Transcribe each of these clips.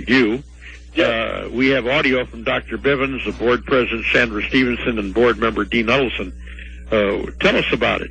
you. Yeah. We have audio from Dr. Bivens, the board president, Sandra Stevenson, and board member Dean Huddleston. Tell us about it.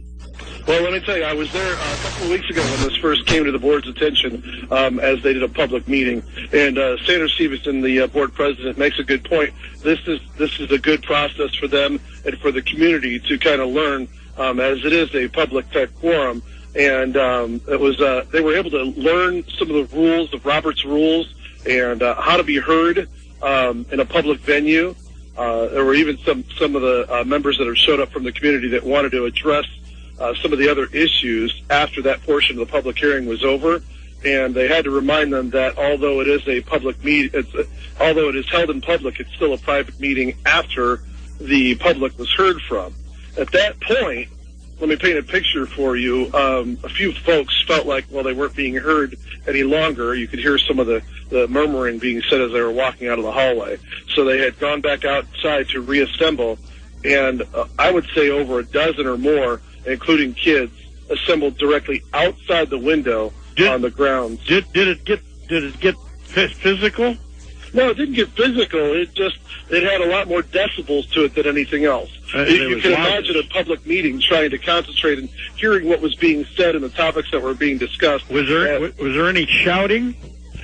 Well, let me tell you, I was there a couple of weeks ago when this first came to the board's attention as they did a public meeting. And Sandra Stevenson, the board president, makes a good point. This is a good process for them and for the community to kind of learn, as it is a public-type forum. And they were able to learn some of the rules of Robert's Rules and how to be heard in a public venue. There were even some of the members that have showed up from the community that wanted to address some of the other issues after that portion of the public hearing was over. And they had to remind them that although it is a public meeting, although it is held in public, it's still a private meeting after the public was heard from. At that point, let me paint a picture for you. A few folks felt like, well, they weren't being heard any longer. You could hear some of the murmuring being said as they were walking out of the hallway. So they had gone back outside to reassemble, and I would say over a dozen or more, including kids, assembled directly outside the window on the grounds. Did it get physical? No, it didn't get physical. It had a lot more decibels to it than anything else. You can imagine a public meeting trying to concentrate and hearing what was being said and the topics that were being discussed. Was there any shouting?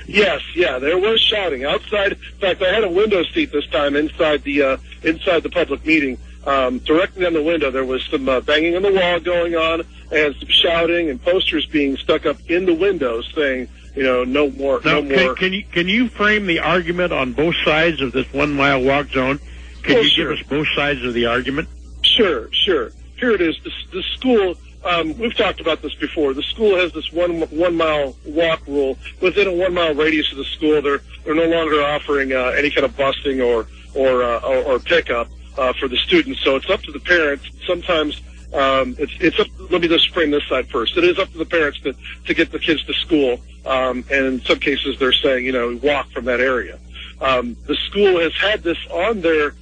Yes, yeah, there was shouting outside. In fact, I had a window seat this time inside the public meeting. Directly on the window, there was some banging on the wall going on and some shouting and posters being stuck up in the windows saying, no more. Can you frame the argument on both sides of this 1 mile walk zone? Can you give us both sides of the argument? Sure. Here it is. The school, we've talked about this before. The school has this one mile walk rule. Within a 1 mile radius of the school, they're no longer offering any kind of busing or pickup for the students. So it's up to the parents. Sometimes it's up. Let me just frame this side first. It is up to the parents to get the kids to school. And in some cases, they're saying, walk from that area. The school has had this on their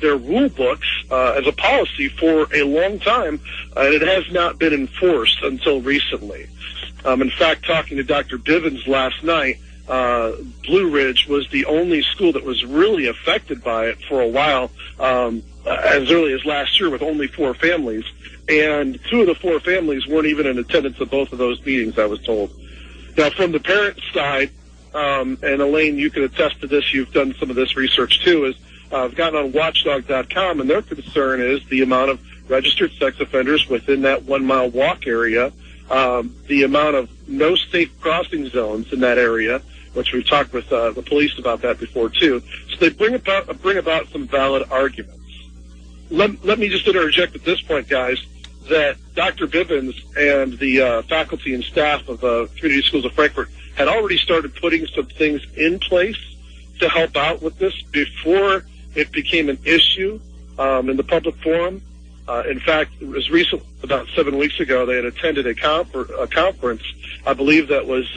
rule books as a policy for a long time, and it has not been enforced until recently. In fact, talking to Dr. Bivens last night, Blue Ridge was the only school that was really affected by it for a while, as early as last year, with only 4 families. And 2 of the 4 families weren't even in attendance at both of those meetings, I was told. Now, from the parent side, and Elaine, you can attest to this, you've done some of this research too, is I've gotten on watchdog.com, and their concern is the amount of registered sex offenders within that 1 mile walk area, the amount of no safe crossing zones in that area, which we've talked with the police about that before too. So they bring about some valid arguments. Let me just interject at this point, guys, that Dr. Bivens and the faculty and staff of Community Schools of Frankfort had already started putting some things in place to help out with this before it became an issue in the public forum. In fact, it was recent, about 7 weeks ago, they had attended a conference, I believe that was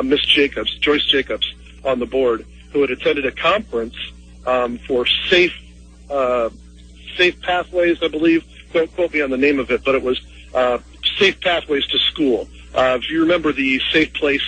Miss Jacobs, Joyce Jacobs, on the board, who had attended a conference for safe pathways, I believe. Don't quote me on the name of it, but it was safe pathways to school. If you remember the Safe Place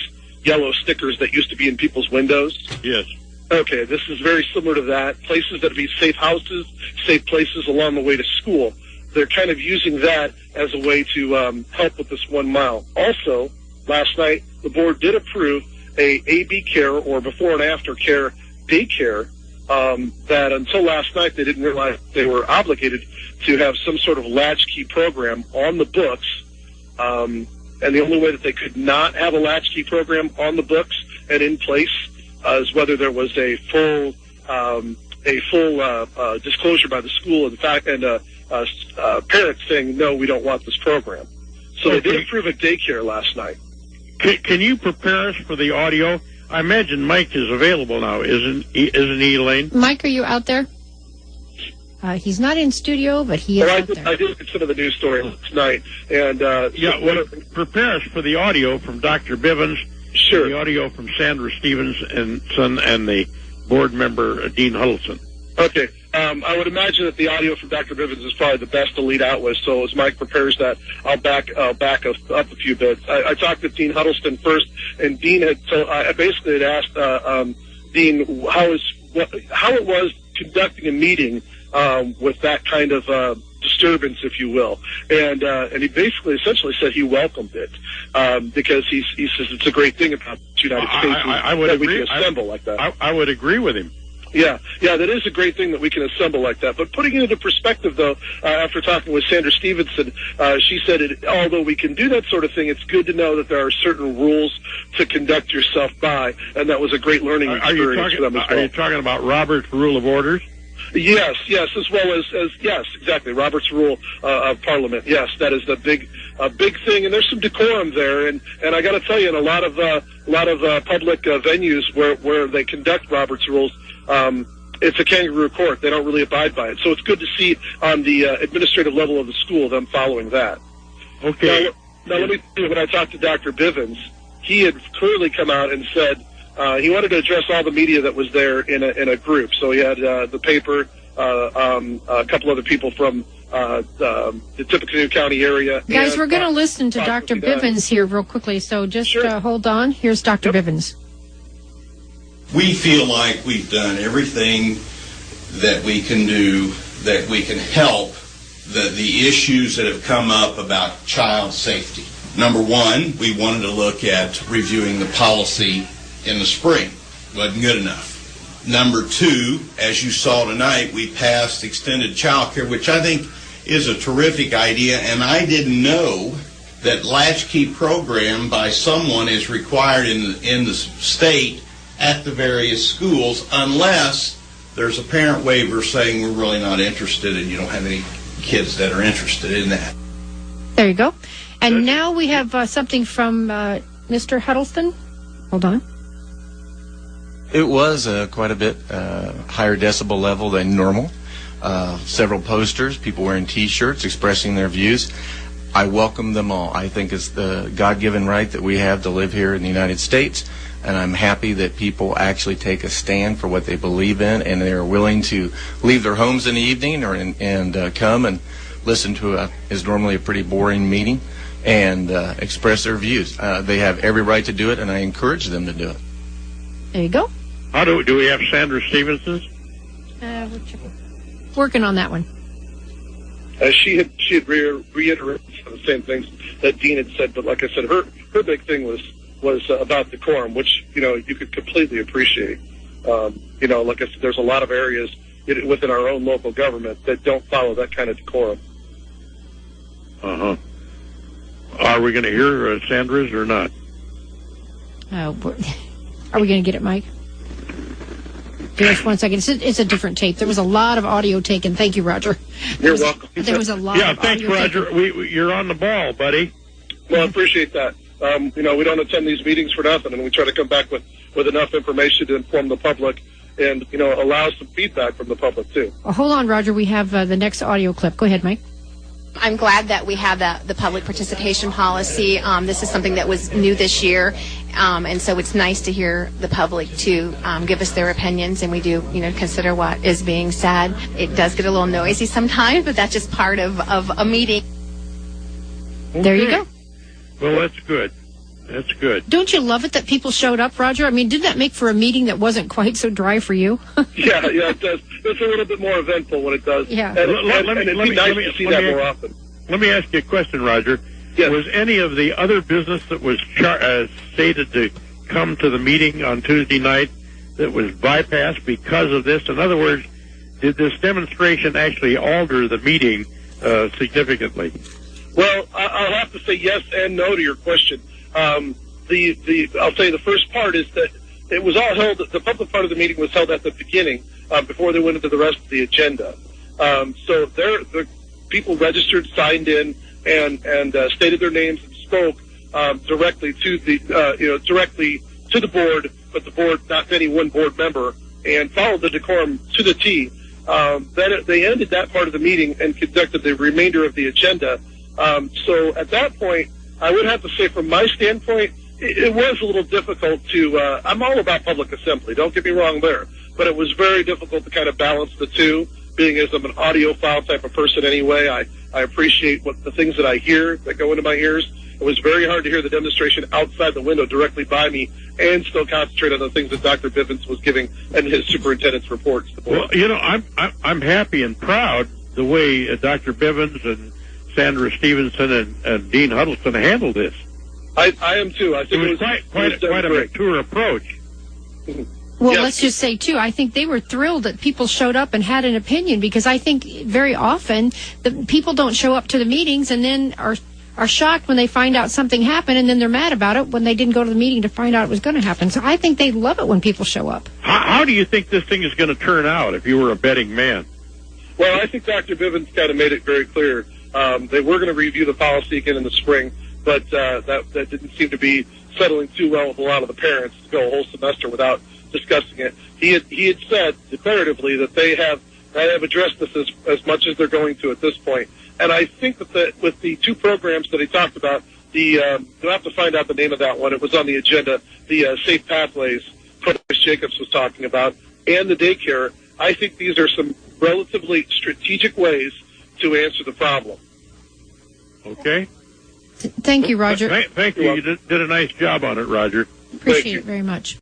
yellow stickers that used to be in people's windows? Yes. Okay, this is very similar to that. Places that would be safe houses, safe places along the way to school. They're kind of using that as a way to help with this 1 mile. Also, last night, the board did approve a AB care, or before and after care, daycare, that until last night they didn't realize they were obligated to have some sort of latchkey program on the books. And the only way that they could not have a latchkey program on the books and in place is whether there was a full disclosure by the school, in fact, and parents saying, no, we don't want this program. So they did approve a daycare last night. Can you prepare us for the audio? I imagine Mike is available now, isn't he, Elaine? Mike, are you out there? He's not in studio, but he is out there. I did some of the news story last night. And prepare us for the audio from Dr. Bivens, sure, the audio from Sandra Stevenson and the board member, Dean Huddleston. Okay. I would imagine that the audio from Dr. Bivens is probably the best to lead out with. So as Mike prepares that, I'll back up a few bits. I talked to Dean Huddleston first, and Dean had I basically had asked Dean how it was conducting a meeting with that kind of disturbance, if you will, and he basically essentially said he welcomed it because he says it's a great thing about the United States that we can assemble like that. I would agree with him. Yeah, that is a great thing that we can assemble like that. But putting it into perspective, though, after talking with Sandra Stevenson, she said, although we can do that sort of thing, it's good to know that there are certain rules to conduct yourself by, and that was a great learning experience for them as well. Are you talking about Robert's Rule of Orders? Yes, as well as yes, exactly. Robert's Rule of Parliament. Yes, that is a big thing, and there's some decorum there. And I got to tell you, in a lot of public venues where they conduct Robert's Rules, it's a kangaroo court. They don't really abide by it. So it's good to see on the administrative level of the school them following that. Okay. Now let me tell you, when I talked to Dr. Bivens, he had clearly come out and said he wanted to address all the media that was there in a group. So he had the paper, a couple other people from the Tippecanoe County area. Guys, we're going to listen to Dr. Bivens here real quickly, so just hold on. Here's Dr. Bivens. We feel like we've done everything that we can do, that we can help the issues that have come up about child safety. Number one, we wanted to look at reviewing the policy in the spring. Wasn't good enough. Number two, as you saw tonight, we passed extended child care, which I think is a terrific idea, and I didn't know that latchkey program by someone is required in the state at the various schools unless there's a parent waiver saying we're really not interested and you don't have any kids that are interested in that. There you go. And now we have something from Mr. Huddleston. Hold on. It was quite a bit higher decibel level than normal. Several posters, people wearing T-shirts expressing their views. I welcome them all. I think it's the God-given right that we have to live here in the United States, and I'm happy that people actually take a stand for what they believe in, and they are willing to leave their homes in the evening and come and listen to is normally a pretty boring meeting and express their views. They have every right to do it, and I encourage them to do it. There you go. How do we have Sandra Stevenson's? Working on that one. She had reiterated some of the same things that Dean had said, but like I said, her big thing was about decorum, which you could completely appreciate. Like I said, there's a lot of areas within our own local government that don't follow that kind of decorum. Are we going to hear Sandra's or not? Are we going to get it, Mike? Just 1 second. It's a different tape. There was a lot of audio taken. Thank you, Roger. You're welcome. There was a lot of thanks, audio Roger. You're on the ball, buddy. Well, I appreciate that. We don't attend these meetings for nothing, and we try to come back with enough information to inform the public and, allow some feedback from the public, too. Well, hold on, Roger. We have the next audio clip. Go ahead, Mike. I'm glad that we have the public participation policy. This is something that was new this year, and so it's nice to hear the public to give us their opinions, and we do, consider what is being said. It does get a little noisy sometimes, but that's just part of a meeting. Okay. There you go. Well, that's good. That's good. Don't you love it that people showed up, Roger? I mean, didn't that make for a meeting that wasn't quite so dry for you? Yeah, it does. It's a little bit more eventful when it does. Yeah. And it'd be nice to see that more often. Let me ask you a question, Roger. Yes. Was any of the other business that was stated to come to the meeting on Tuesday night that was bypassed because of this? In other words, did this demonstration actually alter the meeting significantly? Well, I'll have to say yes and no to your question. I'll say the first part is that it was all held. The public part of the meeting was held at the beginning before they went into the rest of the agenda. So the people registered, signed in, and stated their names and spoke directly to the board, but the board not to any one board member, and followed the decorum to the T. Then they ended that part of the meeting and conducted the remainder of the agenda. So at that point, I would have to say from my standpoint, it was a little difficult to, I'm all about public assembly, don't get me wrong there, but it was very difficult to kind of balance the two. being as I'm an audiophile type of person anyway, I appreciate what the things that I hear that go into my ears. It was very hard to hear the demonstration outside the window directly by me and still concentrate on the things that Dr. Bivens was giving and his superintendent's reports. Well, I'm happy and proud the way Dr. Bivens and Sandra Stevenson and Dean Huddleston handled this. I am too. I think it was quite a mature approach. Well, let's just say, too, I think they were thrilled that people showed up and had an opinion, because I think very often the people don't show up to the meetings and then are shocked when they find out something happened, and then they're mad about it when they didn't go to the meeting to find out it was going to happen. So I think they love it when people show up. How do you think this thing is going to turn out if you were a betting man? Well, I think Dr. Bivens kind of made it very clear. They were going to review the policy again in the spring, but that didn't seem to be settling too well with a lot of the parents to go a whole semester without discussing it. He had said declaratively that they have addressed this as much as they're going to at this point. And I think that with the two programs that he talked about, you'll have to find out the name of that one. It was on the agenda, the Safe Pathways Chris Jacobs was talking about, and the daycare. I think these are some relatively strategic ways to answer the problem. Okay. Thank you, Roger. Thank you. You did a nice job on it, Roger. Appreciate it very much.